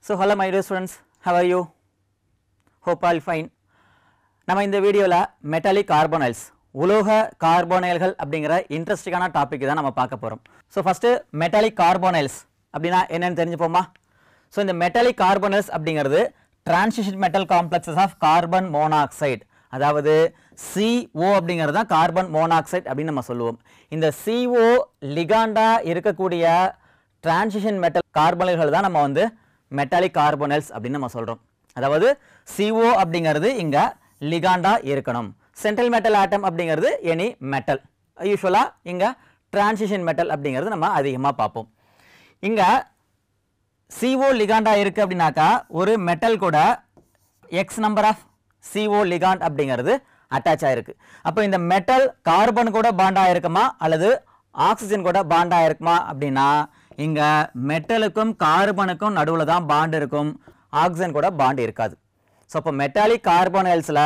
So hello my dear students, how are you? Hope all fine. நம்ம இந்த வீடியோல metallic கார்பனைல்ஸ் உலோக கார்பனைல்கள் அப்படிங்கிற இன்ட்ரெஸ்டிங்கான டாபிக் தான் நம்ம பார்க்க போறோம். ஸோ ஃபர்ஸ்ட் மெட்டாலிக் கார்பனைல்ஸ் அப்படின்னா என்னன்னு தெரிஞ்சுப்போமா? ஸோ இந்த மெட்டாலிக் கார்பனைல்ஸ் அப்படிங்கிறது transition metal complexes of carbon monoxide, அதாவது CO அப்படிங்கிறது தான் கார்பன் மோனாக்சைடு அப்படின்னு நம்ம சொல்லுவோம். இந்த CO லிகாண்டா இருக்கக்கூடிய டிரான்சிஷன் மெட்டல் கார்பனைல்கள் தான் நம்ம வந்து மெட்டாலிக் கார்பனைல்ஸ் அப்படின்னு நம்ம சொல்றோம். அதாவது CO அப்படிங்கிறது இங்க லிகாண்டா இருக்கணும். சென்ட்ரல் மெட்டல் ஆட்டம் அப்படிங்கிறது எனி மெட்டல், யூஸ்வலா இங்க டிரான்சிஷன் மெட்டல் அப்படிங்கிறது நம்ம அதிகமாக பார்ப்போம். இங்க CO லிகாண்டா இருக்கு அப்படின்னாக்கா ஒரு மெட்டல் கூட X number of CO ligand அப்படிங்கிறது அட்டாச் ஆயிருக்கு. அப்போ இந்த மெட்டல் கார்பன் கூட பாண்ட் ஆயிருக்குமா அல்லது ஆக்சிஜன் கூட பாண்ட் ஆயிருக்குமா அப்படின்னா இங்க மெட்டலுக்கும் கார்பனுக்கும் நடுவில் தான் பாண்ட் இருக்கும், ஆக்சிஜன் கூட பாண்ட் இருக்காது. ஸோ அப்போ மெட்டாலிக் கார்பனைல்ஸில்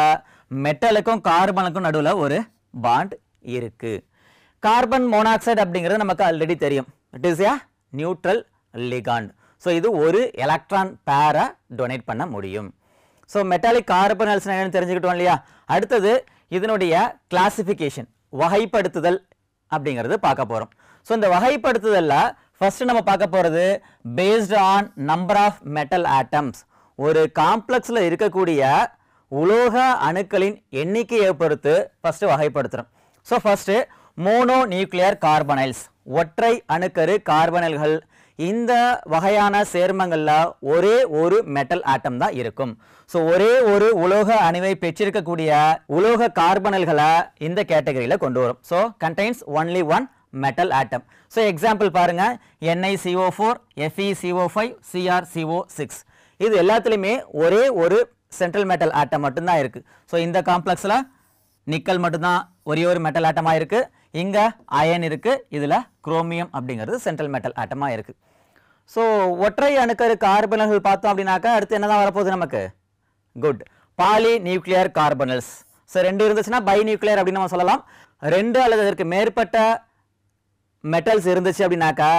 மெட்டலுக்கும் கார்பனுக்கும் நடுவில் ஒரு பாண்ட் இருக்கு. கார்பன் மோனாக்சைடு அப்படிங்கிறது நமக்கு ஆல்ரெடி தெரியும், it is a neutral ligand. So இது ஒரு எலக்ட்ரான் பேரை டொனேட் பண்ண முடியும். ஸோ மெட்டாலிக் கார்பனைல்ஸ் என்னன்னு தெரிஞ்சுக்கிட்டோம் இல்லையா? அடுத்தது இதனுடைய கிளாசிஃபிகேஷன், வகைப்படுத்துதல் அப்படிங்கிறது பார்க்க போகிறோம். ஸோ இந்த வகைப்படுத்துதலில் ஃபர்ஸ்ட் நம்ம பார்க்க போகிறது based on number of metal atoms. ஒரு காம்ப்ளெக்ஸில் இருக்கக்கூடிய உலோக அணுக்களின் எண்ணிக்கையை பொறுத்து ஃபர்ஸ்ட் வகைப்படுத்துகிறோம். So first mononuclear carbonyls, ஒற்றை அணுக்கரு கார்பனைல்கள். இந்த வகையான சேர்மங்களில் ஒரே ஒரு மெட்டல் ஆட்டம் தான் இருக்கும். ஸோ ஒரே ஒரு உலோக அணுவை பெற்றிருக்கக்கூடிய உலோக கார்பனைல்களை இந்த கேட்டகரியில் கொண்டு வரும். So contains only one metal atom. So example பாருங்க, NiCO4, FeCO5, CrCO6. இது எல்லாத்துலேயுமே ஒரே ஒரு சென்ட்ரல் மெட்டல் ஆட்டம் மட்டும்தான் இருக்கு. ஸோ இந்த காம்ப்ளெக்ஸில் நிக்கல் மட்டும்தான் ஒரே ஒரு மெட்டல் ஆட்டமாக இருக்கு. இங்க அயன் இருக்கு, இதுல குரோமியம் அப்படிங்கிறது சென்ட்ரல் மெட்டல் ஆட்டமாக இருக்கு. ஸோ ஒற்றை அணுக்கரு கார்பனைல்கள் பார்த்தோம் அப்படின்னாக்கா அடுத்து என்னதான் வரப்போகுது நமக்கு? Good, poly nuclear carbonyls. So ரெண்டு இருந்துச்சுன்னா பை நியூக்ளியர் அப்படின்னு நம்ம சொல்லலாம். ரெண்டு அல்லது அதற்கு மேற்பட்ட மெட்டல்ஸ் இருந்துச்சு அப்படின்னாக்கா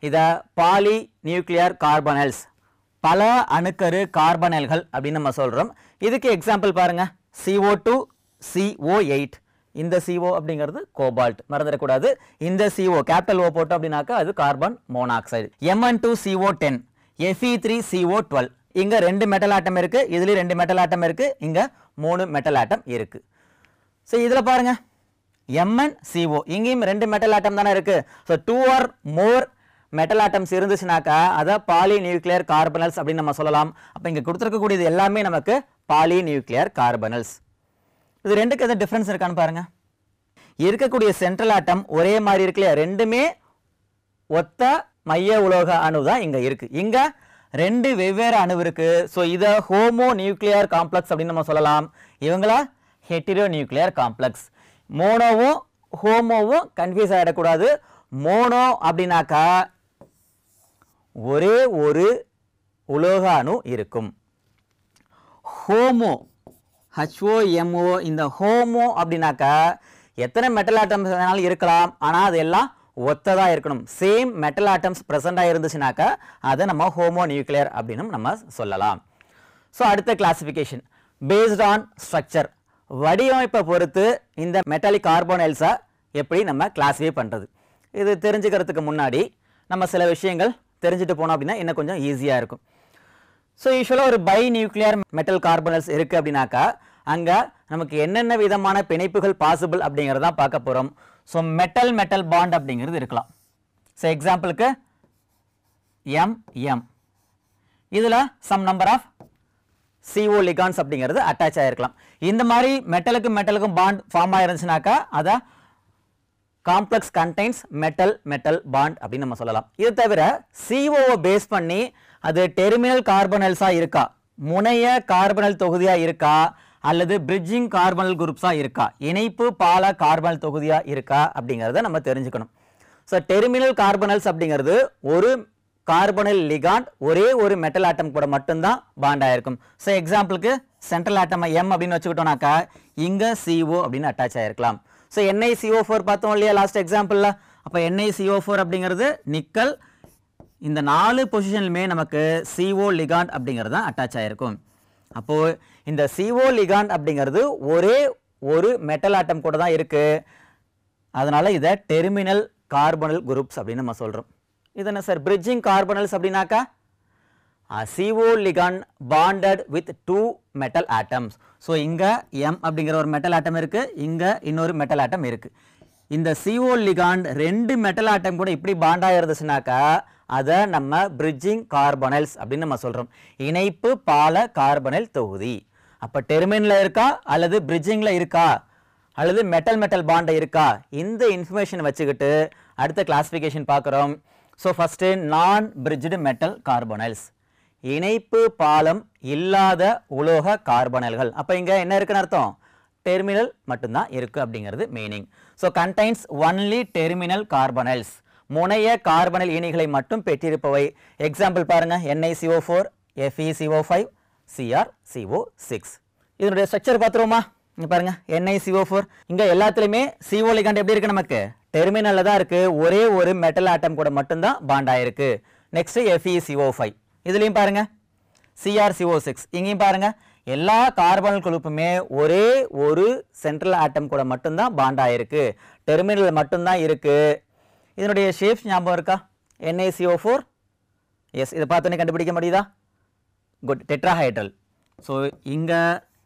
இதை பாலி நியூக்ளியர் கார்பனைல்ஸ், பல அணுக்கரு கார்பனைல்கள் அப்படின்னு நம்ம சொல்றோம். இதுக்கு எக்ஸாம்பிள் பாருங்க, CO2, CO8. இந்த CO அப்படிங்கிறது கோபால்ட், மறந்துடக்கூடாது. இந்த CO கேபிட்டல் O போட்டோம் அப்படின்னாக்கா அது கார்பன் மோனாக்சைடு. Mn2CO10, Fe3CO12. இங்க ரெண்டு மெட்டல் ஆட்டம் இருக்கு, இதுலயும் ரெண்டு மெட்டல் ஆட்டம் இருக்கு, இங்க மூணு மெட்டல் ஆட்டம் இருக்கு. ஸோ இதுல பாருங்க MnCO, இங்கேயும் ரெண்டு மெட்டல் ஆட்டம் தானே இருக்கு. So 2 or more metal atoms இருந்துச்சுனாக்கா அதை பாலி நியூக்ளியர் கார்பனைல்ஸ் அப்படின்னு நம்ம சொல்லலாம். அப்போ இங்கே கொடுத்துருக்கக்கூடியது எல்லாமே நமக்கு பாலி நியூக்ளியர் கார்பனைல்ஸ். இது ரெண்டுக்கு எதாவது டிஃப்ரென்ஸ் இருக்கான்னு பாருங்க. இருக்கக்கூடிய சென்ட்ரல் ஆட்டம் ஒரே மாதிரி இருக்கு இல்லையா? ரெண்டுமே ஒத்த மைய உலோக அணு தான் இங்க இருக்கு. இங்க ரெண்டு வெவ்வேறு அணு இருக்கு. ஸோ இதை ஹோமோ நியூக்ளியர் காம்ப்ளெக்ஸ் அப்படின்னு நம்ம சொல்லலாம். இவங்களா ஹெட்டிரோ நியூக்ளியர் காம்ப்ளெக்ஸ். மோனோவும் ஹோமோவும் கன்ஃபியூஸ் ஆகிடக்கூடாது. மோனோ அப்படின்னாக்கா ஒரே ஒரு உலோக அணு இருக்கும். ஹோமோ HOMO, இந்த ஹோமோ அப்படின்னாக்கா எத்தனை மெட்டல் ஆட்டம்ஸ் வேணாலும் இருக்கலாம், ஆனால் அது எல்லாம் ஒத்ததாக இருக்கணும். சேம் மெட்டல் ஆட்டம்ஸ் ப்ரெசண்டாக இருந்துச்சுனாக்கா அதை நம்ம ஹோமோ நியூக்ளியர் அப்படின்னு நம்ம சொல்லலாம். ஸோ அடுத்த கிளாசிஃபிகேஷன் பேஸ்ட் ஆன் ஸ்ட்ரக்சர், வடிவமைப்பை பொறுத்து இந்த மெட்டாலிக் கார்பனைல்ஸை எப்படி நம்ம கிளாஸிஃபை பண்ணுறது. இது தெரிஞ்சுக்கிறதுக்கு முன்னாடி நம்ம சில விஷயங்கள் தெரிஞ்சுட்டு போனோம் அப்படின்னா இன்னும் கொஞ்சம் ஈஸியாக இருக்கும். ஸோ யூஸ்வலாக ஒரு பை நியூக்ளியர் மெட்டல் கார்பனைல்ஸ் இருக்குது அப்படின்னாக்கா அங்கே நமக்கு என்னென்ன விதமான பிணைப்புகள் பாசிபிள் அப்படிங்கிறதான் பார்க்க போகிறோம். ஸோ மெட்டல் மெட்டல் பாண்ட் அப்படிங்கிறது இருக்கலாம். ஸோ எக்ஸாம்பிளுக்கு MM, இதில் some number of CO ligands அப்படிங்கிறது அட்டாச் ஆகிருக்கலாம். இந்த மாதிரி மெட்டலுக்கும் மெட்டலுக்கும் பாண்ட் ஃபார்ம் ஆயிருந்துச்சுனாக்கா அதை complex contains metal metal bond அப்படின்னு நம்ம சொல்லலாம். இது தவிர COவை பேஸ் பண்ணி அது டெர்மினல் கார்பனைல்ஸாக இருக்கா, முனைய கார்பனல் தொகுதியாக இருக்கா, அல்லது பிரிட்ஜிங் கார்பனல் குரூப்ஸாக இருக்கா, இணைப்பு பால கார்பனல் தொகுதியாக இருக்கா அப்படிங்கிறத நம்ம தெரிஞ்சுக்கணும். ஸோ டெர்மினல் கார்பனல்ஸ் அப்படிங்கிறது ஒரு கார்பனைல் லிகாண்ட் ஒரே ஒரு மெட்டல் ஆட்டம் கூட மட்டும்தான் பாண்ட் ஆயிருக்கும். ஸோ எக்ஸாம்பிளுக்கு சென்ட்ரல் ஆட்டம் M அப்படின்னு வச்சுக்கிட்டோம்னாக்கா இங்க CO அப்படின்னு அட்டாச் ஆயிருக்கலாம். ஸோ NiCO4 பார்த்தோம் இல்லையா லாஸ்ட் எக்ஸாம்பிளில்? அப்போ NiCO4 அப்படிங்கிறது நிக்கல், இந்த 4 பொசிஷன்லுமே நமக்கு CO லிகாண்ட் அப்படிங்கிறது தான் அட்டாச் ஆகிருக்கும். அப்போது இந்த CO லிகாண்ட் அப்படிங்கிறது ஒரே ஒரு மெட்டல் ஆட்டம் கூட தான் இருக்குது. அதனால் இதை டெர்மினல் கார்பனல் குரூப்ஸ் அப்படின்னு நம்ம சொல்கிறோம். இது என்ன சார் பிரிட்ஜிங் கார்பனல்ஸ் அப்படின்னாக்கா CO ligand bonded with 2 metal atoms. So இங்கே M அப்படிங்கிற ஒரு மெட்டல் ஆட்டம் இருக்குது, இங்கே இன்னொரு மெட்டல் ஆட்டம் இருக்குது. இந்த CO ligand 2 மெட்டல் ஆட்டம் கூட இப்படி பாண்டாக இருந்துச்சுனாக்கா அதை நம்ம பிரிட்ஜிங் கார்பனல்ஸ் அப்படின்னு நம்ம சொல்கிறோம். இணைப்பு பால கார்பனல் தொகுதி. அப்போ டெர்மினலில் இருக்கா அல்லது பிரிட்ஜிங்கில் இருக்கா அல்லது மெட்டல் மெட்டல் பாண்டை இருக்கா, இந்த இன்ஃபர்மேஷன் வச்சுக்கிட்டு அடுத்த கிளாஸிஃபிகேஷன் பார்க்குறோம். ஸோ ஃபஸ்ட்டு நான் பிரிட்ஜ்டு மெட்டல் கார்பனல்ஸ், இணைப்பு பாலம் இல்லாத உலோக கார்பனல்கள். அப்போ இங்கே என்ன இருக்குன்னு அர்த்தம், டெர்மினல் மட்டும்தான் இருக்குது அப்படிங்கிறது meaning. So contains only terminal carbonyls, முனைய கார்பனல் இணைகளை மட்டும் பெற்றிருப்பவை. எக்ஸாம்பிள் பாருங்கள், NiCO4, FeCO5, CrCO6. இதனுடைய ஸ்ட்ரக்சர் பார்த்துருவோமா? இங்கே பாருங்கள், NiCO4 இங்கே எல்லாத்துலேயுமே CO லிகாண்ட் எப்படி இருக்குது, நமக்கு டெர்மினலில் தான் இருக்குது, ஒரே ஒரு மெட்டல் ஆட்டம் கூட மட்டும்தான் பாண்ட் ஆயிருக்கு. நெக்ஸ்ட் FeCO5, இதுலேயும் பாருங்க CrCO6, இங்கேயும் பாருங்க எல்லா கார்பனல் குழுப்புமே ஒரே ஒரு சென்ட்ரல் ஆட்டம் கூட மட்டும்தான் பாண்ட் ஆயிருக்கு, டெர்மினல் மட்டும்தான் இருக்கு. இதனுடைய ஷேப்ஸ் ஞாபகம் இருக்கா? NiCO4, எஸ், இதை பார்த்தோன்னே கண்டுபிடிக்க முடியுதா? Good, tetrahedral. ஸோ இங்கே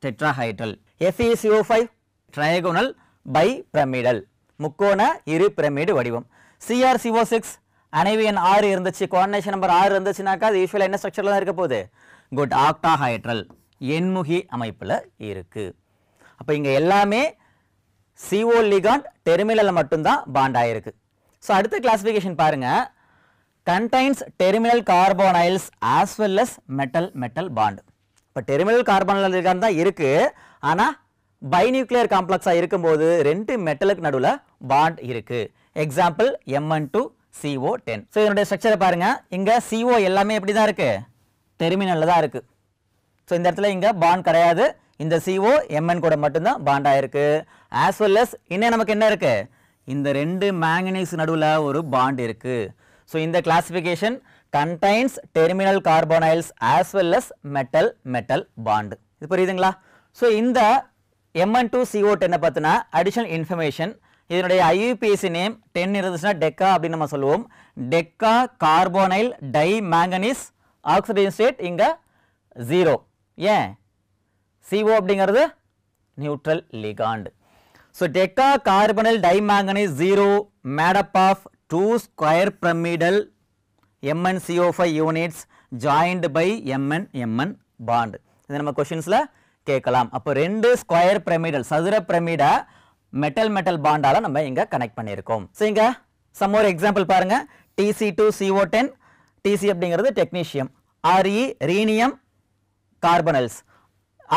tetrahedral. FeCO5 trigonal bipyramidal, முக்கோண இரு பிரமிடு வடிவம். CrCO6 அணைவு எண் 6 இருந்துச்சு, கோஆர்டினேஷன் நம்பர் 6 இருந்துச்சுனாக்கா அது யூஸ்வலாக என்ன ஸ்ட்ரக்சரில் தான் இருக்க போகுது? குட், ஆக்டாஹைட்ரல், எண்முகி அமைப்பில் இருக்குது. அப்போ இங்கே எல்லாமே CO லிகாண்ட் டெர்மினலில் மட்டும்தான் பாண்ட் ஆயிருக்கு. ஸோ அடுத்த கிளாஸிஃபிகேஷன் பாருங்கள், contains terminal carbonyls as well as metal metal bond. இப்போ டெர்மினல் கார்பனல் லிகாண்ட் தான் இருக்குது, ஆனால் பைநியூக்ளியர் காம்ப்ளெக்ஸாக இருக்கும்போது 2 மெட்டலுக்கு நடுவில் பாண்ட் இருக்குது. Example Mn2CO10. ஸோ இதனுடைய ஸ்ட்ரக்சரை பாருங்கள், இங்கே CO எல்லாமே எப்படி தான் இருக்குது, டெர்மினலில் தான் இருக்குது. ஸோ இந்த இடத்துல இங்கே பாண்ட் கிடையாது, இந்த CO Mn கூட மட்டும்தான் பாண்ட் ஆயிருக்கு. ஆஸ் வெல் அஸ் இன்னும் நமக்கு என்ன இருக்குது, இந்த 2 மேங்கனீஸ் நடுவில் ஒரு பாண்ட் இருக்குது. ஸோ இந்த classification contains terminal carbonyls as well as metal metal bond. இது புரியுதுங்களா? ஸோ இந்த Mn2CO10 பற்றின அடிஷனல் இன்ஃபர்மேஷன், இதனுடைய IUPAC நேம் 10 இருந்துச்சுன்னா டெக்கா அப்படின்னு நம்ம சொல்லுவோம். Deca carbonyl di manganese, oxidation state இங்கே 0. ஏன்? CO அப்படிங்கிறது neutral ligand. So deca carbonyl di manganese 0 made up of 2 square pyramidal MnCO5 units joined by Mn bond. இது நம்ம கொஷின்ஸில் கேட்கலாம். அப்போ 2 ஸ்கொயர் பிரமிடல் சதுர பிரமிடை மெட்டல் மெட்டல் பாண்டால நம்ம இங்கே கனெக்ட் பண்ணியிருக்கோம். ஸோ இங்கே சம் ஒரு எக்ஸாம்பிள் பாருங்க, Tc2CO10, Tc அப்படிங்கிறது டெக்னீஷியம், Re ரீனியம் கார்பனல்ஸ்,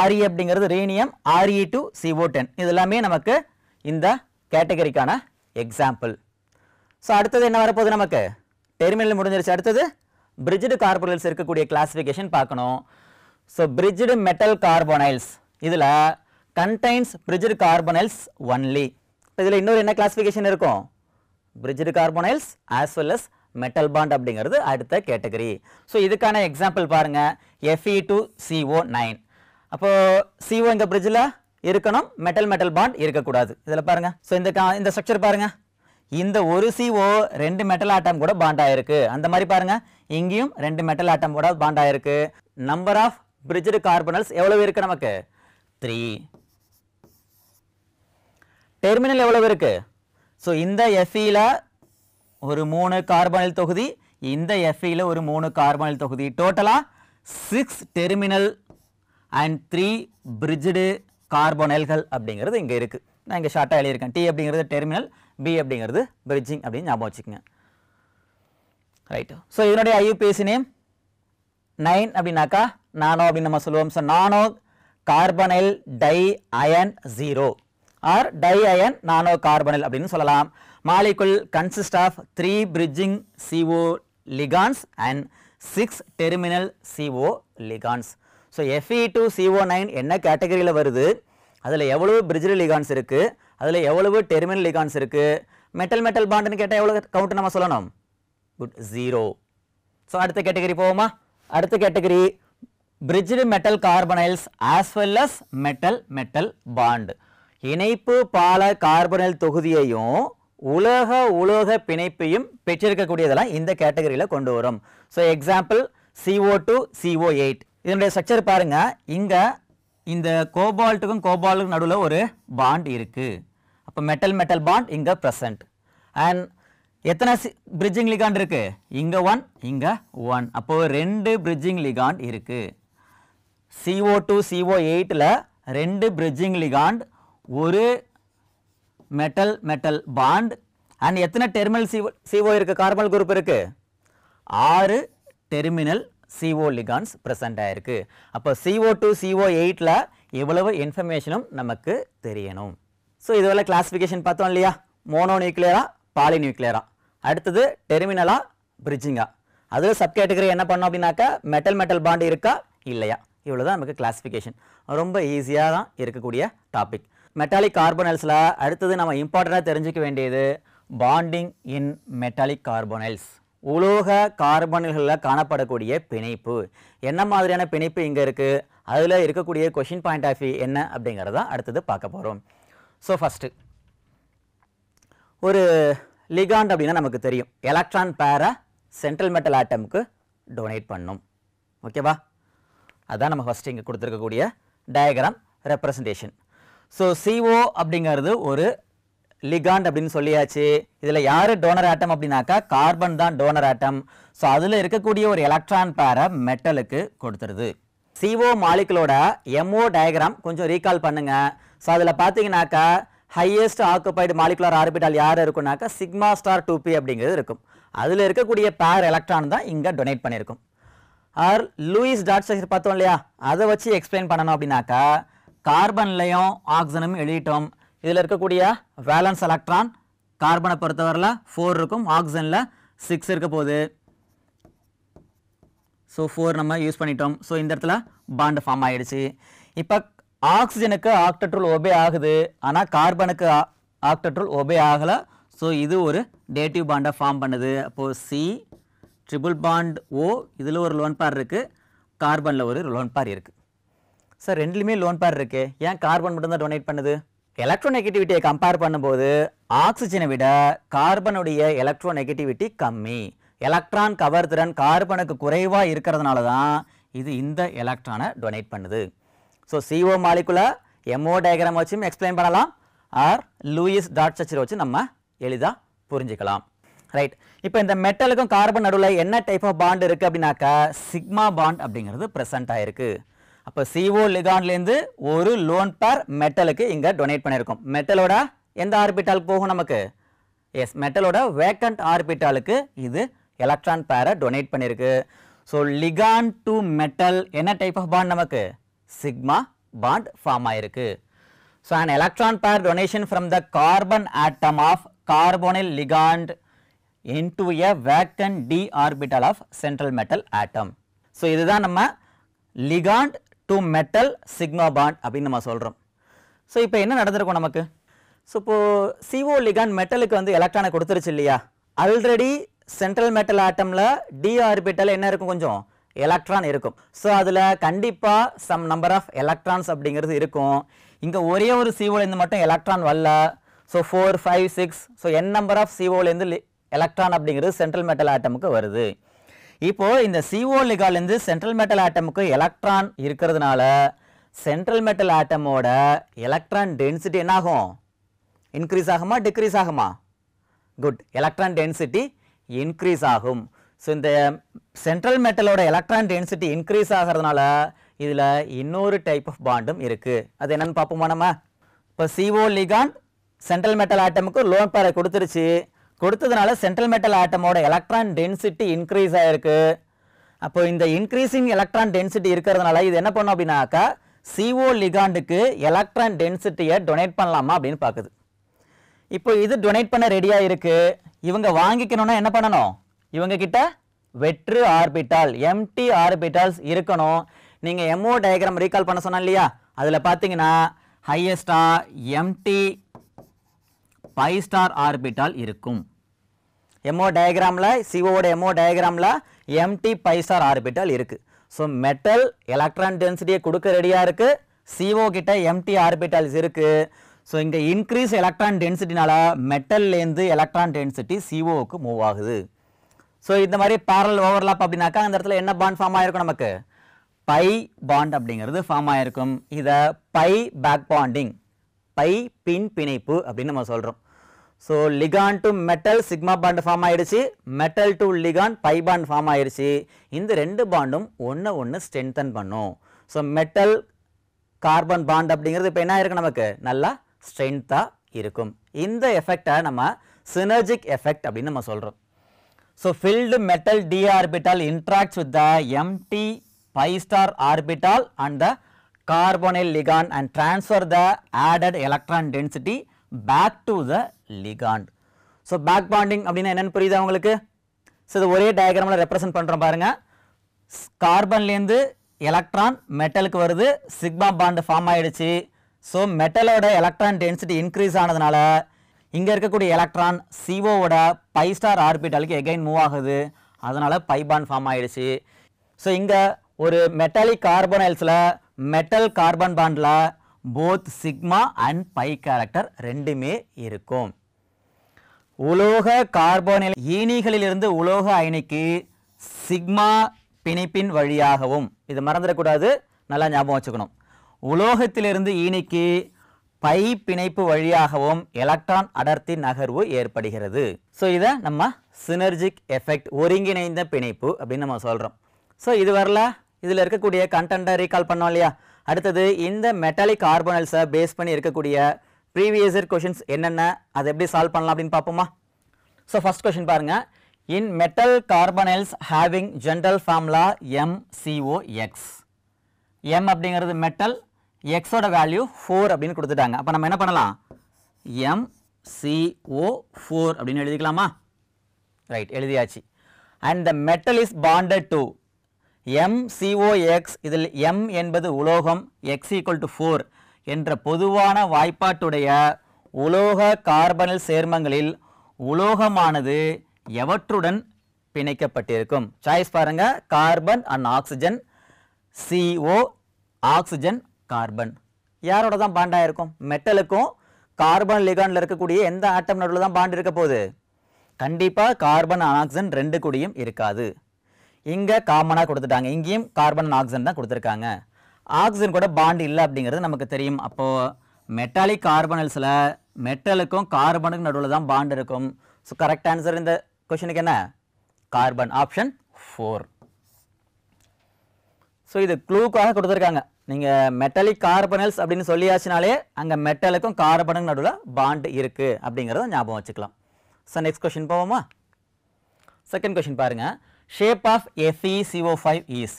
Re அப்படிங்கிறது ரீனியம், Re2CO10, இது எல்லாமே நமக்கு இந்த கேட்டகரிக்கான எக்ஸாம்பிள். ஸோ அடுத்தது என்ன வரப்போகுது, நமக்கு டெர்மினல் முடிஞ்சிருச்சு, அடுத்தது பிரிட்ஜ்டு கார்பனல்ஸ் இருக்கக்கூடிய கிளாஸிஃபிகேஷன் பார்க்கணும். ஸோ பிரிட்ஜ்டு மெட்டல் கார்பனைல்ஸ், இதில் கண்டைன்ஸ் பிரிட்ஜ்டு கார்பனைல்ஸ் ஒன்லி. இதில் இன்னொரு என்ன கிளாஸிஃபிகேஷன் இருக்கும், bridged carbonyls as well as metal bond அப்படிங்கிறது அடுத்த கேட்டகரி. ஸோ இதுக்கான எக்ஸாம்பிள் பாருங்க, Fe2CO9. அப்போது CO இந்த பிரிட்ஜில் இருக்கணும், மெட்டல் மெட்டல் பாண்ட் இருக்கக்கூடாது. இதில் பாருங்க, ஸோ இந்த ஸ்ட்ரக்சர் பாருங்க, இந்த ஒரு CO 2 மெட்டல் ஆட்டம் கூட பாண்ட் ஆயிருக்கு. அந்த மாதிரி பாருங்க, இங்கேயும் 2 மெட்டல் ஆட்டம் கூட பாண்ட் ஆயிருக்கு. நம்பர் ஆஃப் பிரிட்ஜ்டு கார்பனல்ஸ் எவ்வளவு இருக்கு, நமக்கு 3. டெர்மினல் எவ்வளவு இருக்கு, ஸோ இந்த Feல ஒரு 3 கார்பனல் தொகுதி, இந்த Feல ஒரு 3 கார்பனல் தொகுதி, டோட்டலா 6 டெர்மினல் அண்ட் 3 பிரிட்ஜ்டு கார்பனல்கள் அப்படிங்கிறது இங்கே இருக்கு. நான் இங்கே ஷார்ட்டாக எழுதியிருக்கேன், T அப்படிங்கிறது டெர்மினல், B அப்படிங்கிறது பிரிட்ஜிங் அப்படின்னு ஞாபகம் வச்சுக்கோங்க. ரைட். ஸோ இதனுடைய IUPAC நேம் 9 அப்படின்னாக்கா நானோ அப்படின்னு நம்ம சொல்லுவோம். So nano carbonyl diiron 0 or diiron nano carbonyl அப்படின்னு சொல்லலாம். Molecule consist of 3 bridging CO ligands and 6 terminal CO ligands. So Fe2CO9 என்ன கேட்டகரியில் வருது, அதில் எவ்வளவு பிரிட்ஜ்டு லிகான்ஸ் இருக்குது, அதில் எவ்வளவு டெர்மினல் லிகான்ஸ் இருக்குது, மெட்டல் மெட்டல் பாண்டுன்னு கேட்டால் எவ்வளோ கவுண்ட் நம்ம சொல்லணும், குட் 0. ஸோ அடுத்த கேட்டகரி போவோமா? அடுத்த category bridged metal carbonyls as well as metal metal bond. இணைப்பு பால கார்பனைல் தொகுதியையும் உலோக பிணைப்பையும் பெற்றிருக்கக்கூடியதெல்லாம் இந்த கேட்டகரியில் கொண்டு வரும். So example CO2 CO8. இதனுடைய ஸ்ட்ரக்சர் பாருங்க. இங்க இந்த கோபால்ட்டுக்கும் கோபால்ட்டுக்கும் நடுவில் ஒரு பாண்ட் இருக்கு. அப்போ மெட்டல் மெட்டல் பாண்ட் இங்க பிரசன்ட். அண்ட் எத்தனை பிரிட்ஜிங் லிகாண்ட் இருக்கு? இங்க 1 இங்க 1. அப்போ 2 பிரிட்ஜிங் லிகாண்ட் இருக்கு. CO2 CO8ல 2 பிரிட்ஜிங் லிகாண்ட், ஒரு மெட்டல் மெட்டல் பாண்ட். அண்ட் எத்தனை டெர்மினல் CO இருக்கு? கார்பன் குரூப் இருக்கு 6 டெர்மினல் CO லிகாண்ட்ஸ் பிரசன்ட் ஆயிருக்கு. அப்போ CO2 CO8ல எவ்வளவு இன்ஃபர்மேஷனும் நமக்கு தெரியணும். ஸோ இதுவரை கிளாசிஃபிகேஷன் பார்த்தோம் இல்லையா? மோனோ நியூக்ளியரா பாலி நியூக்ளியரா, அடுத்தது டெர்மினலா பிரிட்ஜிங்கா, அதில் சப் கேட்டகரி என்ன பண்ணோம் அப்படின்னாக்கா மெட்டல் மெட்டல் பாண்ட் இருக்கா இல்லையா, இவ்வளோதான் நமக்கு கிளாசிஃபிகேஷன். ரொம்ப ஈஸியாக தான் இருக்கக்கூடிய டாபிக். மெட்டாலிக் கார்பனைல்ஸில் அடுத்தது நம்ம இம்பார்ட்டண்ட்டாக தெரிஞ்சுக்க வேண்டியது பாண்டிங் இன் மெட்டாலிக் கார்பனைல்ஸ். உலோக கார்பனைல்களில் காணப்படக்கூடிய பிணைப்பு, என்ன மாதிரியான பிணைப்பு இங்கே இருக்குது, அதில் இருக்கக்கூடிய கொஷின் பாயிண்ட் ஆஃப் வியூ என்ன அப்படிங்கிறத அடுத்தது பார்க்க போகிறோம். ஸோ ஃபஸ்ட்டு ஒரு லிகாண்ட் அப்படின்னா நமக்கு தெரியும், எலக்ட்ரான் பேரை சென்ட்ரல் மெட்டல் ஆட்டமுக்கு டொனேட் பண்ணும். ஓகேவா? அதான் நம்ம ஃபஸ்ட்டு இங்கே கொடுத்துருக்கக்கூடிய டயக்ராம் ரெப்ரசன்டேஷன். ஸோ CO அப்படிங்கிறது ஒரு லிகாண்ட் அப்படின்னு சொல்லியாச்சு. இதில் யார் டோனர் ஆட்டம் அப்படின்னாக்கா கார்பன் தான் டோனர் ஆட்டம். ஸோ அதில் இருக்கக்கூடிய ஒரு எலக்ட்ரான் பேரை மெட்டலுக்கு கொடுத்துருது. CO மாலிகுலோட MO டயக்ராம் கொஞ்சம் ரீகால் பண்ணுங்க. ஸோ அதில் பார்த்தீங்கன்னாக்கா ஹையஸ்ட் ஆக்குபைடு மாலிகுலர் ஆர்பிட்டால் யார் இருக்குன்னாக்கா சிக்மா ஸ்டார் 2p அப்படிங்கிறது இருக்கும். அதில் இருக்கக்கூடிய பேர் எலக்ட்ரான் தான் இங்கே டொனேட் பண்ணியிருக்கும். ஆர் லூயிஸ் டாட் ஸ்ட்ரக்சர் பார்த்தோம் இல்லையா, அதை வச்சு எக்ஸ்பிளைன் பண்ணணும் அப்படின்னாக்கா கார்பன்லையும் ஆக்சிஜனும் எழுதிட்டோம். இதில் இருக்கக்கூடிய வேலன்ஸ் எலக்ட்ரான் கார்பனை பொறுத்தவரையில் 4 இருக்கும், ஆக்சிஜனில் 6 இருக்க போகுது. ஸோ 4 நம்ம யூஸ் பண்ணிட்டோம். ஸோ இந்த இடத்துல பாண்ட் ஃபார்ம் ஆகிடுச்சு. இப்போ ஆக்சிஜனுக்கு ஆக்டெட் ரூல் ஒபே ஆகுது, ஆனால் கார்பனுக்கு ஆக்டெட் ரூல் ஒபே ஆகலை. ஸோ இது ஒரு டேட்டிவ் பாண்டை ஃபார்ம் பண்ணுது. அப்போது C ட்ரிபிள் பாண்ட் O, இதில் ஒரு லோன் பேர் இருக்குது, கார்பனில் ஒரு லோன் பேர் இருக்குது. சார் ரெண்டுலேயுமே லோன் பேர் இருக்குது, ஏன் கார்பன் மட்டும்தான் டொனேட் பண்ணுது? எலக்ட்ரோநெகட்டிவிட்டியை கம்பேர் பண்ணும்போது ஆக்சிஜனை விட கார்பனுடைய எலக்ட்ரோநெகட்டிவிட்டி கம்மி. எலக்ட்ரான் கவர் திறன் கார்பனுக்கு குறைவாக இருக்கிறதுனால தான் இது இந்த எலக்ட்ரானை டொனேட் பண்ணுது. So CO molecular MO diagram வச்சும் எக்ஸ்பிளைன் பண்ணலாம், ஆர் லூயிஸ் டாட் ஸ்ட்ரக்சர் வச்சு நம்ம எளிதாக புரிஞ்சுக்கலாம். ரைட். இப்போ இந்த மெட்டலுக்கும் கார்பன் நடுவில் என்ன டைப் ஆஃப் பாண்ட் இருக்குது அப்படின்னாக்கா சிக்மா பாண்ட் அப்படிங்கிறது ப்ரெசென்ட் ஆயிருக்கு. அப்போ CO லிகாண்ட்லேருந்து ஒரு லோன் பேர் மெட்டலுக்கு இங்கே டொனேட் பண்ணியிருக்கோம். மெட்டலோட எந்த ஆர்பிட்டாலுக்கு போகும் நமக்கு? எஸ், மெட்டலோட வேக்கண்ட் ஆர்பிட்டாலுக்கு இது எலக்ட்ரான் பேரை டொனேட் பண்ணியிருக்கு. ஸோ லிகாண்ட் டு மெட்டல் என்ன டைப் ஆஃப் பாண்ட் நமக்கு? சிக்மா பாண்ட் ஃபார்ம் ஆயிருக்கு. So an electron pair donation from the carbon atom of carbonyl ligand into a vacant d orbital of central metal atom. So இதுதான் நம்ம ligand to metal sigma bond அப்படின்னு நம்ம சொல்கிறோம். So இப்போ என்ன நடந்திருக்கும் நமக்கு? ஸோ இப்போது CO லிகாண்ட் மெட்டலுக்கு வந்து எலக்ட்ரானை கொடுத்துருச்சு இல்லையா? ஆல்ரெடி சென்ட்ரல் மெட்டல் ஆட்டமில் டி ஆர்பிட்டல் என்ன இருக்கும்? கொஞ்சம் எலக்ட்ரான் இருக்கும். ஸோ அதில் கண்டிப்பாக சம் நம்பர் ஆஃப் எலக்ட்ரான்ஸ் அப்படிங்கிறது இருக்கும். இங்கே ஒரே ஒரு COலேருந்து மட்டும் எலக்ட்ரான் வரல. So 4, 5, 6, so n number of COலேருந்து எலக்ட்ரான் அப்படிங்கிறது சென்ட்ரல் மெட்டல் ஆட்டமுக்கு வருது. இப்போது இந்த CO லிகாண்ட்லேருந்து சென்ட்ரல் மெட்டல் ஆட்டமுக்கு எலக்ட்ரான் இருக்கிறதுனால சென்ட்ரல் மெட்டல் ஆட்டமோட எலக்ட்ரான் டென்சிட்டி என்ன ஆகும்? இன்க்ரீஸ் ஆகுமா டிக்ரீஸ் ஆகுமா? குட், எலக்ட்ரான் டென்சிட்டி இன்க்ரீஸ் ஆகும். ஸோ இந்த சென்ட்ரல் மெட்டலோட எலக்ட்ரான் டென்சிட்டி இன்க்ரீஸ் ஆகிறதுனால இதில் இன்னொரு டைப் ஆஃப் பாண்டும் இருக்குது. அது என்னென்னு பார்ப்போமா நம்ம? இப்போ CO லிகாண்ட் சென்ட்ரல் மெட்டல் ஆட்டமுக்கு லோன் பேரை கொடுத்துருச்சு. கொடுத்ததுனால சென்ட்ரல் மெட்டல் ஆட்டமோட எலக்ட்ரான் டென்சிட்டி இன்க்ரீஸ் ஆகிருக்கு. அப்போ இந்த இன்க்ரீஸிங் எலக்ட்ரான் டென்சிட்டி இருக்கிறதுனால இது என்ன பண்ணும் அப்படின்னாக்கா CO லிகாண்டுக்கு எலக்ட்ரான் டென்சிட்டியை டொனேட் பண்ணலாமா அப்படின்னு பார்க்குது. இப்போ இது டொனேட் பண்ண ரெடியாக இருக்குது. இவங்க வாங்கிக்கணும்னா என்ன பண்ணணும்? இவங்க கிட்ட வெற்று ஆர்பிட்டால் எம்டி ஆர்பிட்டால்ஸ் இருக்கணும். நீங்கள் MO டயக்ராம் ரீகால் பண்ண சொன்னா இல்லையா, அதில் பார்த்தீங்கன்னா ஹையஸ்டாக எம்டி பை ஸ்டார் ஆர்பிட்டால் இருக்கும். MO டயக்ராமில் COவோட MO டயக்ராமில் எம்டி பை ஸ்டார் ஆர்பிட்டால் இருக்கு. ஸோ மெட்டல் எலக்ட்ரான் டென்சிட்டியை கொடுக்க ரெடியா இருக்கு, CO கிட்ட எம்டி ஆர்பிட்டால்ஸ் இருக்கு. ஸோ இங்க இன்க்ரீஸ் எலக்ட்ரான் டென்சிட்டினால மெட்டல்லேருந்து எலக்ட்ரான் டென்சிட்டி COக்கு மூவ் ஆகுது. ஸோ இந்த மாதிரி பேரல் ஓவர்லாப் அப்படின்னாக்கா அந்த இடத்துல என்ன பாண்ட் ஃபார்ம் ஆயிருக்கும், நமக்கு பை பாண்ட் அப்படிங்கிறது ஃபார்ம் ஆயிருக்கும். இதை பை பேக் பாண்டிங், பை பின் பிணைப்பு அப்படின்னு நம்ம சொல்றோம். So ligand to metal sigma bond form ஆயிடுச்சு, metal to ligand pi bond form ஆயிடுச்சு. இந்த ரெண்டு பாண்டும் ஒன்று ஸ்ட்ரென்தன் பண்ணும். ஸோ மெட்டல் கார்பன் பாண்ட் அப்படிங்கிறது இப்போ என்ன இருக்கு, நமக்கு நல்லா ஸ்ட்ரென்த்தாக இருக்கும். இந்த எஃபெக்டை நம்ம சினர்ஜிக் எஃபெக்ட் அப்படின்னு நம்ம சொல்கிறோம். So filled metal d orbital interacts with the empty pi star orbital and the carbonyl ligand and transfer the added electron density back to the ligand. So back bonding அப்படினா என்னன்னு புரியுதா உங்களுக்கு? So இது ஒரே டயகிராம்ல represent பண்றோம் பாருங்க. கார்பன்ல இருந்து electron மெட்டலுக்கு வருது, சிக்மா பாண்ட் ஃபார்ம் ஆயிடுச்சு. ஸோ மெட்டலோட எலக்ட்ரான் டென்சிட்டி இன்க்ரீஸ் ஆனதுனால இங்க இருக்கக்கூடிய எலக்ட்ரான் CO ஓட பை ஸ்டார் ஆர்பிட்டாலுக்கு எகைன் மூவ் ஆகுது, அதனால பை பாண்ட் ஃபார்ம் ஆயிடுச்சு. ஸோ இங்க ஒரு மெட்டாலிக் கார்பனைல்ஸ்ல மெட்டல் கார்பன் பாண்ட்ல both sigma and pi character ரெண்டுமே இருக்கும். உலோக கார்பனைல் ஈனிகளிலிருந்து உலோக அயனிக்கு சிக்மா பிணைப்பின் வழியாகவும், இது மறந்துடக்கூடாது, நல்லா ஞாபகம் வச்சுக்கணும், உலோகத்திலிருந்து ஈனிக்கு பை பிணைப்பு வழியாகவும் எலக்ட்ரான் அடர்த்தி நகர்வு ஏற்படுகிறது. ஸோ இதை நம்ம சினர்ஜிக் எஃபெக்ட், ஒருங்கிணைந்த பிணைப்பு அப்படின்னு நம்ம சொல்றோம். ஸோ இது வரல, இதில் இருக்கக்கூடிய கண்டென்ட்டை ரீகால் பண்ணோம் இல்லையா. அடுத்தது இந்த மெட்டாலிக் கார்பனைல்ஸை பேஸ் பண்ணி இருக்கக்கூடிய ப்ரீவியஸ் இயர் கொஷின்ஸ் என்னென்ன, அதை எப்படி சால்வ் பண்ணலாம் அப்படின்னு பார்ப்போமா. ஸோ ஃபர்ஸ்ட் கொஷின் பாருங்க, in metal carbonyls having general formula MCOX. M அப்படிங்கிறது மெட்டல், எக்ஸோட வேல்யூ 4 அப்படின்னு கொடுத்துட்டாங்க. அப்போ நம்ம என்ன பண்ணலாம், MCO4 அப்படின்னு எழுதிக்கலாமா. ரைட், எழுதியாச்சு. And the metal is bonded to MCOX, இதில் M என்பது உலோகம், X = 4 என்ற பொதுவான வாய்ப்பாட்டுடைய உலோக கார்பனில் சேர்மங்களில் உலோகமானது எவற்றுடன் பிணைக்கப்பட்டிருக்கும். சாய்ஸ் பாருங்க, carbon and oxygen, CO oxygen carbon. யாரோட தான் பாண்டா இருக்கும், மெட்டலுக்கும் கார்பன் லிகான்ல இருக்கக்கூடிய எந்த ஆட்டம் நடுவில் தான் பாண்ட் இருக்க போகுது, கண்டிப்பா கார்பன் ஆக்சிஜன் ரெண்டு கூடியும் இருக்காது. இங்க காமனா கொடுத்துட்டாங்க, இங்கேயும் கார்பன் ஆக்சிஜன் தான் கொடுத்துருக்காங்க. ஆக்சிஜன் கூட பாண்ட் இல்லை அப்படிங்கிறது நமக்கு தெரியும். அப்போ மெட்டாலிக் கார்பனல்ஸ்ல மெட்டலுக்கும் கார்பனுக்கும் நடுவில் தான் பாண்ட் இருக்கும். ஸோ கரெக்ட் ஆன்சர் இந்த கொஸ்டினுக்கு என்ன, கார்பன், ஆப்ஷன் 4. ஸோ இது க்ளூக்காக கொடுத்துருக்காங்க. நீங்க மெட்டாலிக் கார்பனல்ஸ் அப்படின்னு சொல்லியாச்சுனாலே அங்க மெட்டலுக்கும் கார்பனுக்கும் நடுவில் பாண்ட் இருக்கு அப்படிங்கிறத ஞாபகம் வச்சுக்கலாம். ஸோ நெக்ஸ்ட் கொஸ்டின் போவோமா. செகண்ட் கொஸ்டின் பாருங்க, shape of FeCO5 is.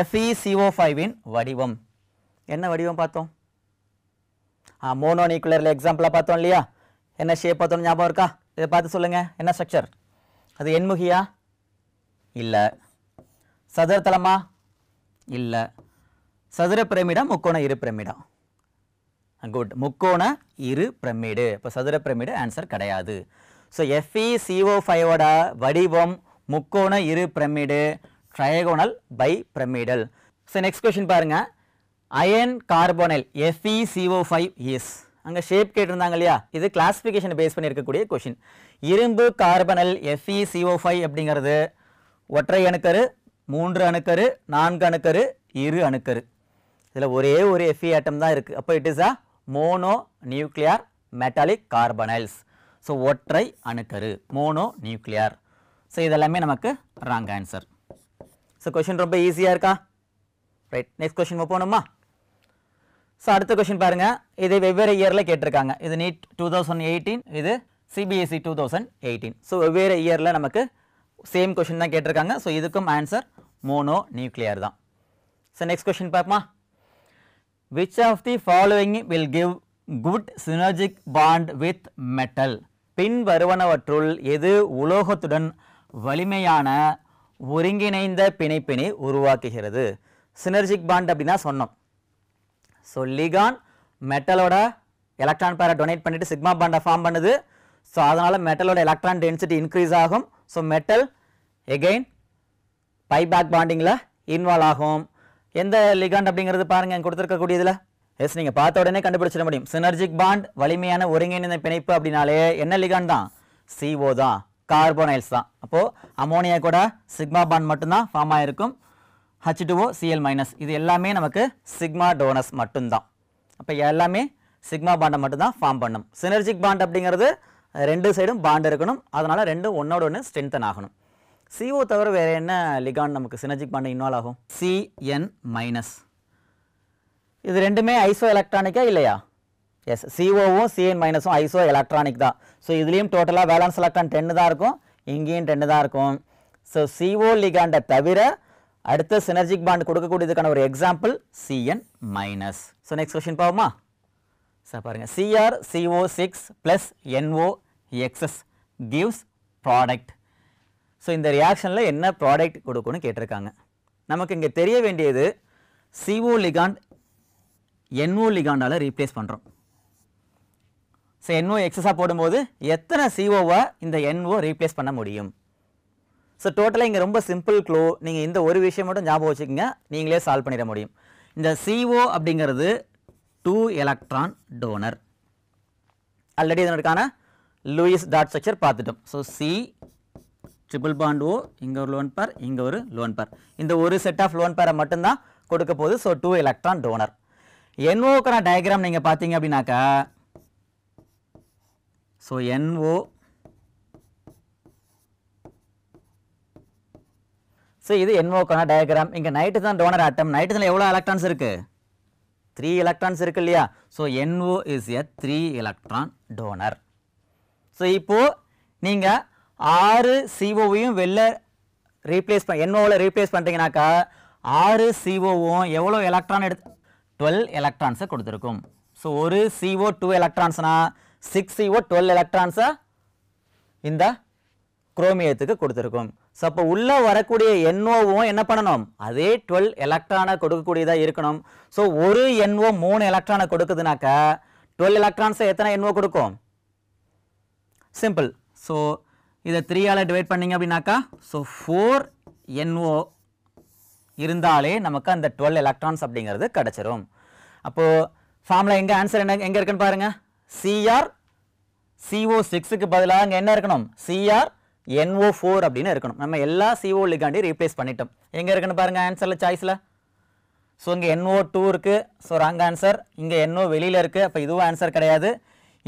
FeCO5 இன் வடிவம் என்ன வடிவம் பார்த்தோம், மோனோநியூக்ளியர்ல எக்ஸாம்பிளா பார்த்தோம் இல்லையா. என்ன ஷேப் பார்த்தோம் ஞாபகம் இருக்கா, இதை பார்த்து சொல்லுங்க, என்ன ஸ்ட்ரக்சர், அது எண்முகியா இல்ல, சதுரத்தலமா இல்ல, சதுர பிரமிடா முக்கோண இரு பிரமிடா, குட், முக்கோண இரு பிரமிடு. இப்போ சதுர பிரமிடு ஆன்சர் கிடையாது. ஸோ FeCO5ஓட வடிவம் முக்கோண இரு பிரமிடு, trigonal bipyramidal. So next question பாருங்க, அயன் கார்பனைல் FeCO5 இஸ். அங்கே ஷேப் கேட்டிருந்தாங்க இல்லையா, இது கிளாசிஃபிகேஷன் பேஸ் பண்ணி இருக்கக்கூடிய கொஸ்டின். இரும்பு கார்பனைல் FeCO5 அப்படிங்கிறது ஒற்றை அணுக்கரு, 3 அணுக்கரு, 4 அணுக்கரு, 2 அணுக்கரு. இதில் ஒரே ஒரு Fe ஆட்டம் தான் இருக்குது. அப்போ it is a mono nuclear metallic carbonyls. So ஒற்றை அணுக்கரு, மோனோ நியூக்ளியர். ஸோ இதெல்லாமே நமக்கு ராங் ஆன்சர். ஸோ கொஷின் ரொம்ப ஈஸியாக இருக்கா. ரைட், நெக்ஸ்ட் கொஷின் போகணுமா. ஸோ அடுத்த கொஷின் பாருங்க, இது வெவ்வேறு இயரில் கேட்டிருக்காங்க. இது நீட் 2018, இது CBSE 2018. ஸோ வெவ்வேறு இயரில் நமக்கு சேம் கொஷின் தான் கேட்டிருக்காங்க. ஸோ இதுக்கும் ஆன்சர் மோனோ நியூக்ளியர் தான். ஸோ நெக்ஸ்ட் கொஷின் பார்ப்போமா. which of the following will give good synergic bond with metal? பின் வருவனவற்றுள் எது உலோகத்துடன் வலிமையான ஒருங்கிணைந்த பிணைப்பினை உருவாக்குகிறது. சினர்ஜிக் பாண்ட் அப்படின்னா சொன்னோம். ஸோ லிகான் மெட்டலோட எலக்ட்ரான் பேரை டொனேட் பண்ணிட்டு சிக்மா பாண்டை ஃபார்ம் பண்ணுது. ஸோ அதனால மெட்டலோட எலக்ட்ரான் டென்சிட்டி இன்க்ரீஸ் ஆகும். So metal again pi back பாண்டிங்கில் இன்வால்வ் ஆகும். எந்த லிகாண்ட் அப்படிங்கிறது பாருங்கள் இங்கே கொடுத்துருக்கக்கூடியதில். எஸ், நீங்கள் பார்த்த உடனே கண்டுபிடிச்சிட முடியும். சினர்ஜிக் பாண்ட் வலிமையான ஒருங்கிணைந்த பிணைப்பு அப்படின்னாலே என்ன லிகாண்ட் தான்? CO தான், கார்போனைல்ஸ் தான். அப்போது அமோனியா கூட சிக்மா பாண்ட் மட்டும்தான் ஃபார்ம் ஆகிருக்கும். H2O Cl-, இது எல்லாமே நமக்கு சிக்மா டோனஸ் மட்டும்தான். அப்போ எல்லாமே சிக்மா பாண்டை மட்டும்தான் ஃபார்ம் பண்ணும். சினர்ஜிக் பாண்ட் அப்படிங்கிறது ரெண்டு சைடும் பாண்ட் இருக்கணும். அதனால் ரெண்டும் ஒன்னோட ஒன்று ஸ்ட்ரென்தன் ஆகணும். CO தவிர வேறு என்ன லிகாண்ட் நமக்கு சினர்ஜிக் பாண்ட் இன்வால்வ் ஆகும்? Cn-. இது ரெண்டுமே ஐசோ எலக்ட்ரானிக்கா இல்லையா? எஸ், COவும் Cn- ஐசோ எலக்ட்ரானிக் தான். ஸோ இதுலேயும் டோட்டலாக வேலன்ஸ் எலக்ட்ரான் 10 தான் இருக்கும், இங்கேயும் 10 தான் இருக்கும். ஸோ CO லிகாண்டை தவிர அடுத்த சினர்ஜிக் பாண்ட் கொடுக்கக்கூடியதுக்கான ஒரு example Cn-. So next question பார்ப்போமா? சார் பாருங்கள், CrCO6 + NOXs gives product. So இந்த ரியாக்ஷனில் என்ன ப்ராடக்ட் கொடுக்குன்னு கேட்டிருக்காங்க. நமக்கு இங்கே தெரிய வேண்டியது CO லிகாண்ட் NO லிகாண்டால் ரீப்ளேஸ் பண்ணுறோம். ஸோ NO எக்ஸஸாக போடும்போது எத்தனை COவை இந்த NO ரீப்ளேஸ் பண்ண முடியும்? ஸோ டோட்டலாக இங்கே ரொம்ப சிம்பிள் க்ளோ. நீங்கள் இந்த ஒரு விஷயம் மட்டும் ஞாபகம் வச்சுக்கோங்க, நீங்களே சால்வ் பண்ணிட முடியும். இந்த CO அப்படிங்கிறது 2 எலக்ட்ரான் டோனர். ஆல்ரெடி இதனுக்கான லூயிஸ் டாட் ஸ்ட்ரக்சர் பார்த்துட்டோம். So C triple bond O, இங்கே ஒரு லோன் பேர், இங்கே ஒரு லோன் பேர். இந்த ஒரு செட் ஆஃப் லோன் பேரை மட்டும்தான் கொடுக்க போகுது. So 2 electron donor. NOக்கான டயக்ராம் நீங்கள் பார்த்தீங்க அப்படின்னாக்கா, ஸோ NO, ஸோ இது NOக்கான டயக்ராம். இங்கே நைட்ரஜன் டோனர் ஆட்டம். நைட்ரஜனில் எவ்வளோ எலக்ட்ரான்ஸ் இருக்குது? 3 எலக்ட்ரான்ஸ் இருக்கு இல்லையா? So NO is a 3 electron donor. So இப்போது நீங்கள் 6 COவையும் வெளில ரீப்ளேஸ் NOவில் ரீப்ளேஸ் பண்ணுறீங்கனாக்கா 6 COவும் எவ்வளோ எலக்ட்ரான் 12 எலக்ட்ரான்ஸை கொடுத்துருக்கும். ஸோ ஒரு CO 2 எலக்ட்ரான்ஸ்னா 6 CO 12 எலக்ட்ரான்ஸை இந்த குரோமியத்துக்கு கொடுத்துருக்கும். ஸோ அப்போ உள்ளே வரக்கூடிய NOவும் என்ன பண்ணணும்? அதே 12 எலக்ட்ரானை கொடுக்கக்கூடியதாக இருக்கணும். ஸோ ஒரு NO 3 எலக்ட்ரானை கொடுக்குதுனாக்கா 12 எலக்ட்ரான்ஸை எத்தனை NO கொடுக்கும்? சிம்பிள். ஸோ இதை 3ஆல் டிவைட் பண்ணிங்க அப்படின்னாக்கா, ஸோ 4 NO இருந்தாலே நமக்கு அந்த 12 எலக்ட்ரான்ஸ் அப்படிங்கிறது கிடச்சிரும். அப்போது ஃபார்முலா எங்கே ஆன்சர் என்ன எங்கே இருக்குன்னு பாருங்கள். CrCO6க்கு பதிலாக அங்கே என்ன இருக்கணும்? CrNO4 அப்படின்னு இருக்கணும். நம்ம எல்லா CO லிகாண்டையும் ரீப்ளேஸ் பண்ணிட்டோம். எங்கே இருக்குன்னு பாருங்கள் ஆன்சரில் சாய்ஸில். ஸோ இங்கே NO2 இருக்குது. So wrong answer. இங்கே NO வெளியில் இருக்குது. அப்போ இதுவும் ஆன்சர் கிடையாது.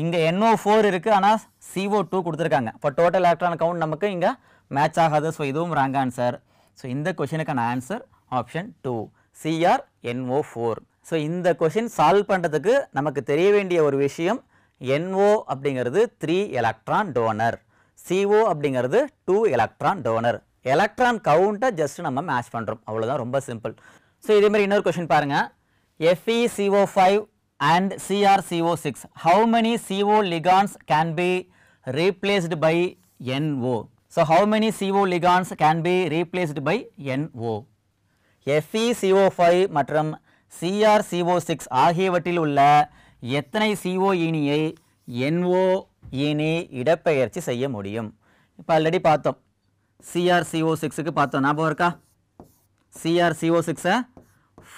இங்கே NO4 இருக்குது, ஆனால் CO2 கொடுத்துருக்காங்க. இப்போ டோட்டல் எலக்ட்ரான் கவுண்ட் நமக்கு இங்கே மேட்ச் ஆகாது. ஸோ இதுவும் ராங் ஆன்சர். ஸோ இந்த கொஷினுக்கான ஆன்சர் ஆப்ஷன் 2, CrNO4. ஸோ இந்த கொஷின் சால்வ் பண்ணுறதுக்கு நமக்கு தெரிய வேண்டிய ஒரு விஷயம், NO அப்படிங்கிறது 3 எலக்ட்ரான் டோனர், CO அப்படிங்கிறது 2 எலக்ட்ரான் டோனர். எலக்ட்ரான் கவுண்ட்டை ஜஸ்ட் நம்ம மேட்ச் பண்ணுறோம், அவ்வளோதான், ரொம்ப சிம்பிள். ஸோ இதே மாதிரி இன்னொரு கொஷின் பாருங்கள். FeCO5 and CrCO6, how many CO ligands can be replaced by NO? So how many CO ligands can be replaced by NO? FeCO5 மற்றும் CrCO6 ஆகியவற்றில் உள்ள எத்தனை CO ஈனியை NO ஈனி இடப்பெயர்ச்சி செய்ய முடியும்? இப்போ ஆல்ரெடி பார்த்தோம், CrCO6க்கு பார்த்தோம், ஞாபகம் இருக்கா? CrCO6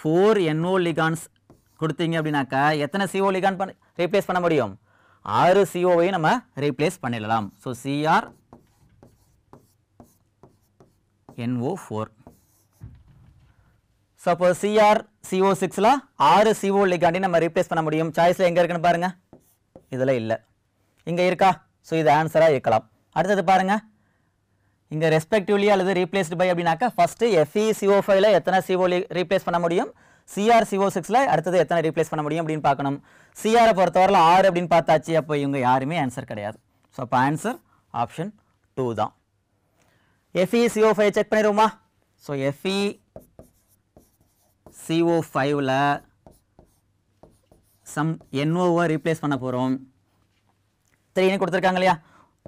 4 NO ligands கொடுத்தீங்க அப்படின்னாக்கா எத்தனை CO லிகாண்ட் ரீப்ளேஸ் பண்ண முடியும்? 6 COவையும் நம்ம ரீப்ளேஸ் பண்ணிடலாம். So CrNO4. ஸோ அப்போ CrCO6ல் 6 CO லிகாண்டையும் நம்ம ரீப்ளேஸ் பண்ண முடியும். சாய்ஸில் எங்கே இருக்குன்னு பாருங்கள், இதில் இல்லை, இங்கே இருக்கா? ஸோ இது ஆன்சராக இருக்கலாம். அடுத்தது பாருங்கள், இங்கே ரெஸ்பெக்டிவ்லி அல்லது ரீப்ளேஸ்டு பை அப்படின்னாக்கா ஃபஸ்ட்டு FeCO5ல் எத்தனை CO ரீப்ளேஸ் பண்ண முடியும், CrCO6ல் அடுத்தது எத்தனை ரீப்ளேஸ் பண்ண முடியும் அப்படின்னு பார்க்கணும். CRஐ பொறுத்தவரையில் 6 அப்படின்னு பார்த்தாச்சு. அப்போ இவங்க யாருமே ஆன்சர் கிடையாது. ஸோ அப்போ ஆன்சர் ஆப்ஷன் 2 தான். FeCO5 செக் பண்ணிடுவோமா? ஸோ FeCO5ல் சம் NOவை ரீப்ளேஸ் பண்ண போகிறோம். 3ன்னு கொடுத்துருக்காங்க இல்லையா?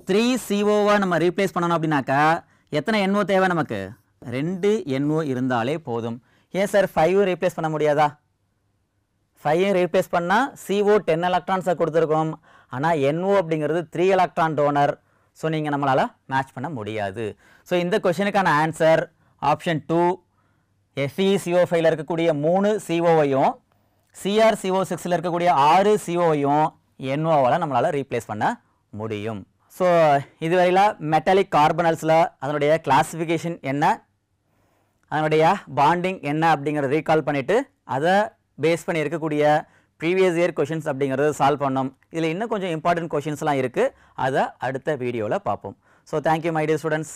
3 COவை நம்ம ரீப்ளேஸ் பண்ணணும் அப்படின்னாக்கா எத்தனை NO தேவை நமக்கு? 2 NO இருந்தாலே போதும். ஏன் சார் 5 ரீப்ளேஸ் பண்ண முடியாதா? 5 ரீப்ளேஸ் பண்ணால் CO 10 எலக்ட்ரான்ஸை கொடுத்துருக்கோம். ஆனால் NO அப்படிங்கிறது 3 எலக்ட்ரான் டோனர். ஸோ நீங்கள் நம்மளால் மேட்ச் பண்ண முடியாது. ஸோ இந்த கொஷனுக்கான ஆன்சர் ஆப்ஷன் 2 FeCO5ல இருக்கக்கூடிய 3 CO-வையும் CrCO6ல இருக்கக்கூடிய 6 CO-வையும் NO-வால் நம்மளால் ரீப்ளேஸ் பண்ண முடியும். ஸோ இதுவரையில் மெட்டாலிக் கார்பனல்ஸில் அதனுடைய கிளாசிஃபிகேஷன் என்ன, அதனுடைய பாண்டிங் என்ன அப்படிங்கிறத ரீகால் பண்ணிவிட்டு அதை பேஸ் பண்ணி இருக்கக்கூடிய ப்ரீவியஸ் இயர் கொஷின்ஸ் அப்படிங்கிறது சால்வ் பண்ணோம். இதில் இன்னும் கொஞ்சம் இம்பார்ட்டன்ட் கொஷின்ஸ்லாம் இருக்குது, அதை அடுத்த வீடியோவில் பார்ப்போம். So thank you my dear students.